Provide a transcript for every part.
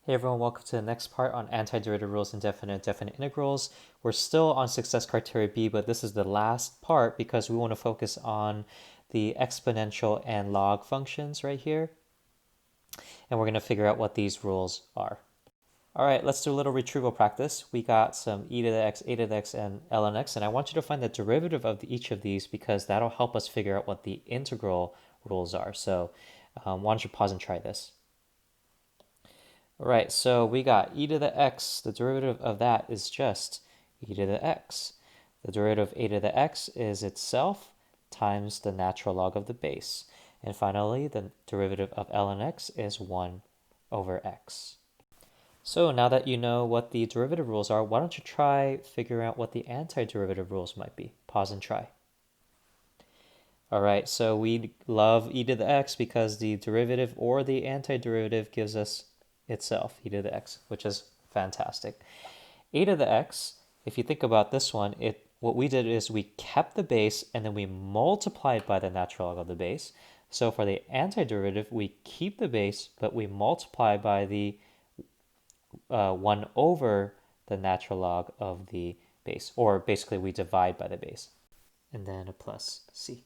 Hey everyone, welcome to the next part on antiderivative rules in definite and definite integrals. We're still on success criteria B, but this is the last part because we want to focus on the exponential and log functions right here. And we're going to figure out what these rules are. All right, let's do a little retrieval practice. We got some e to the x, a to the x, and ln x, and I want you to find the derivative of each of these because that'll help us figure out what the integral rules are. So why don't you pause and try this? All right, so we got e to the x. The derivative of that is just e to the x. The derivative of a to the x is itself times the natural log of the base. And finally, the derivative of ln x is 1 over x. So now that you know what the derivative rules are, why don't you try figuring out what the antiderivative rules might be? Pause and try. All right, so we love e to the x because the derivative or the antiderivative gives us itself, e to the x, which is fantastic. A to the x, if you think about this one, what we did is we kept the base and then we multiplied by the natural log of the base. So for the antiderivative, we keep the base, but we multiply by the 1 over the natural log of the base, or basically we divide by the base, and then a plus c.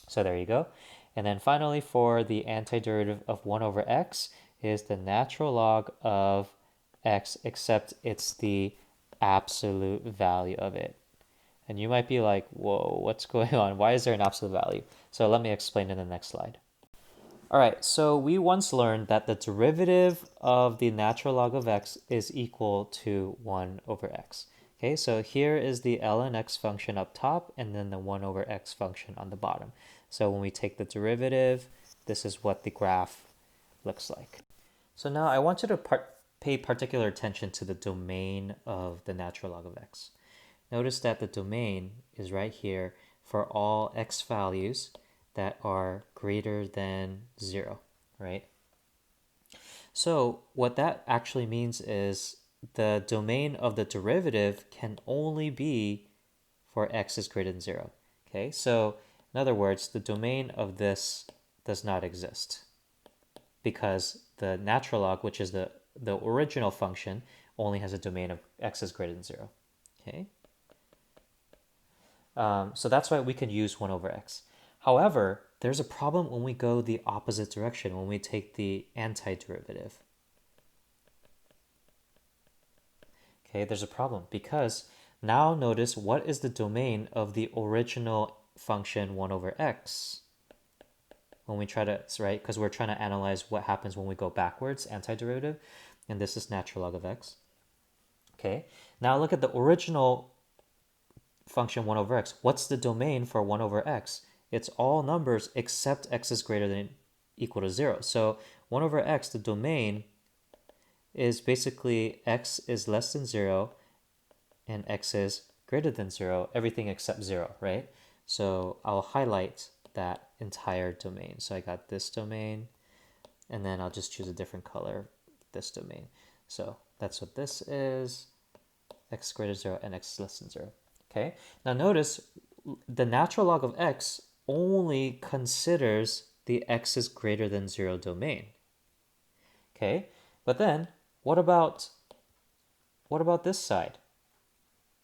So there you go. And then finally, for the antiderivative of 1 over x is the natural log of x, except it's the absolute value of it. And you might be like, whoa, what's going on? Why is there an absolute value? So let me explain in the next slide. All right, so we once learned that the derivative of the natural log of x is equal to 1 over x. Okay, so here is the ln x function up top and then the 1 over x function on the bottom. So when we take the derivative, this is what the graph looks like. So now I want you to pay particular attention to the domain of the natural log of x. Notice that the domain is right here for all x values that are greater than 0, right? So what that actually means is the domain of the derivative can only be for x is greater than 0. Okay, so in other words, the domain of this does not exist because the natural log, which is the original function, only has a domain of x is greater than 0. Okay, so that's why we can use 1 over x. However, there's a problem when we go the opposite direction, when we take the antiderivative. Okay, there's a problem because now notice what is the domain of the original function 1 over x when we try to, right, because we're trying to analyze what happens when we go backwards, antiderivative, and this is natural log of x. Okay, now look at the original function 1 over x. What's the domain for 1 over x? It's all numbers except x is greater than equal to 0. So 1 over x, the domain is basically x is less than 0 and x is greater than 0, everything except 0, right? So I'll highlight that entire domain. So I got this domain, and then I'll just choose a different color, this domain. So that's what this is, x greater than 0 and x less than 0. Okay, now notice the natural log of x only considers the x is greater than 0 domain. Okay, but then what about this side?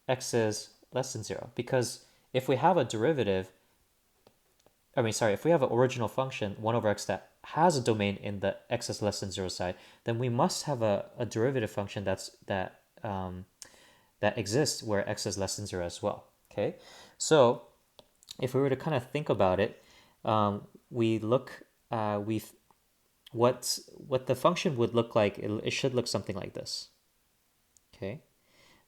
X is less than 0, because if we have a derivative, if we have an original function 1 over x that has a domain in the x is less than 0 side, then we must have a derivative function that exists where x is less than 0 as well. Okay, so if we were to kind of think about it, we look what the function would look like. It should look something like this. Okay,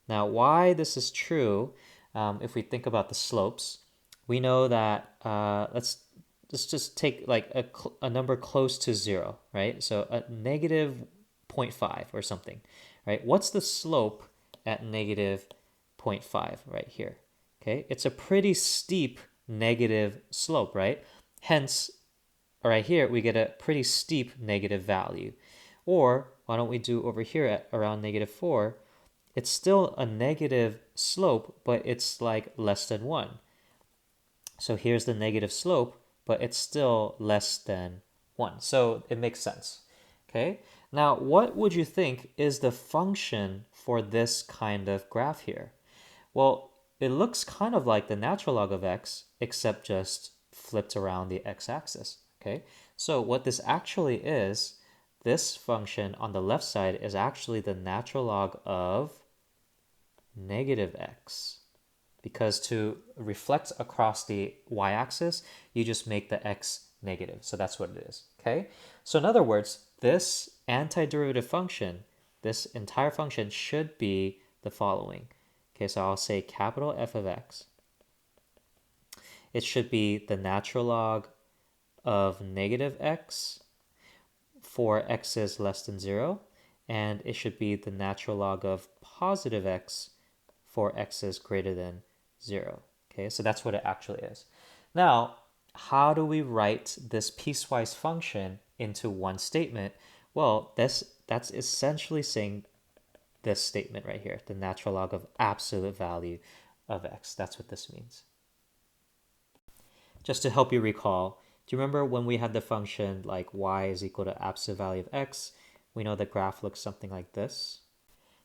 now why this is true, if we think about the slopes, we know that let's just take like a number close to 0, right? So a negative 0.5 or something, right? What's the slope at negative 0.5 right here? Okay, it's a pretty steep negative slope, right? Hence, right here, we get a pretty steep negative value. Or why don't we do over here at around negative 4? It's still a negative slope, but it's like less than 1. So here's the negative slope, but it's still less than 1. So it makes sense. Okay. Now, what would you think is the function for this kind of graph here? Well, it looks kind of like the natural log of x, except just flipped around the x-axis, okay? So what this actually is, this function on the left side is actually the natural log of negative x. Because to reflect across the y-axis, you just make the x negative. So that's what it is, okay? So in other words, this antiderivative function, this entire function should be the following. Okay, so I'll say capital F of x. It should be the natural log of negative x for x is less than 0. And it should be the natural log of positive x for x is greater than 0. Okay, so that's what it actually is. Now, how do we write this piecewise function into one statement? Well, that's essentially saying this statement right here, the natural log of absolute value of x. That's what this means. Just to help you recall, do you remember when we had the function like y is equal to absolute value of x? We know the graph looks something like this.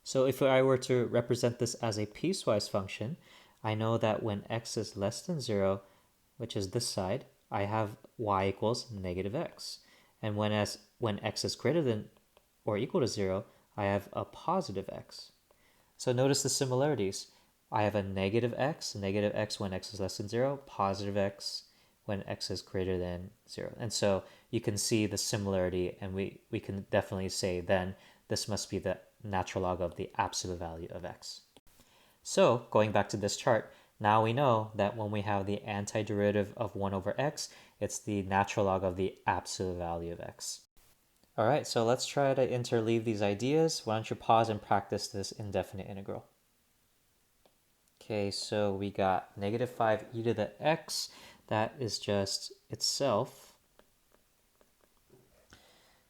So if I were to represent this as a piecewise function, I know that when x is less than 0, which is this side, I have y equals negative x. And when x is greater than or equal to 0, I have a positive x. So notice the similarities. I have a negative x when x is less than 0, positive x when x is greater than 0. And so you can see the similarity, and we can definitely say then this must be the natural log of the absolute value of x. So going back to this chart, now we know that when we have the antiderivative of 1 over x, it's the natural log of the absolute value of x. All right, so let's try to interleave these ideas. Why don't you pause and practice this indefinite integral? Okay, so we got negative 5e to the x. That is just itself.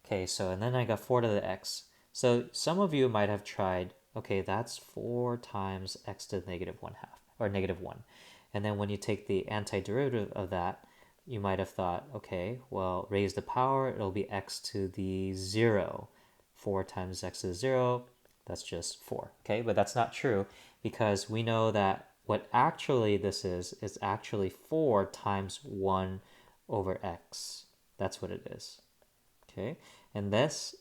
Okay, so and then I got 4 to the x. So some of you might have tried, okay, that's 4 times x to the negative 1/2, or negative 1. And then when you take the antiderivative of that, you might have thought, okay, well, raise the power, it'll be x to the 0. 4 times x to the 0, that's just 4, okay? But that's not true, because we know that what actually this is actually 4 times 1 over x. That's what it is, okay? And this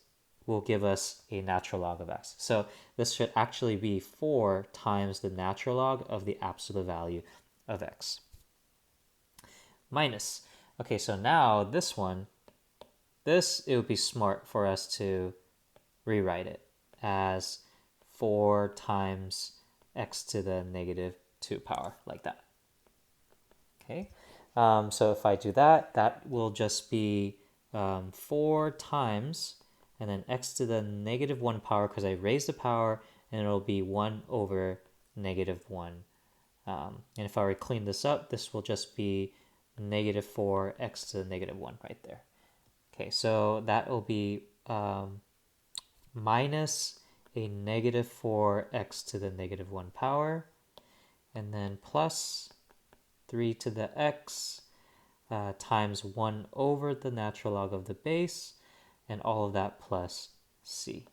will give us a natural log of x. So this should actually be 4 times the natural log of the absolute value of x. Minus. Okay, so now this one, it would be smart for us to rewrite it as 4 times x to the negative 2 power, like that. Okay, so if I do that, that will just be 4 times, and then x to the negative 1 power, because I raised the power, and it'll be 1 over negative 1. And if I were to clean this up, this will just be negative 4x to the negative 1 right there. Okay, so that will be minus a negative 4x to the negative 1 power, and then plus 3 to the x times 1 over the natural log of the base, and all of that plus c.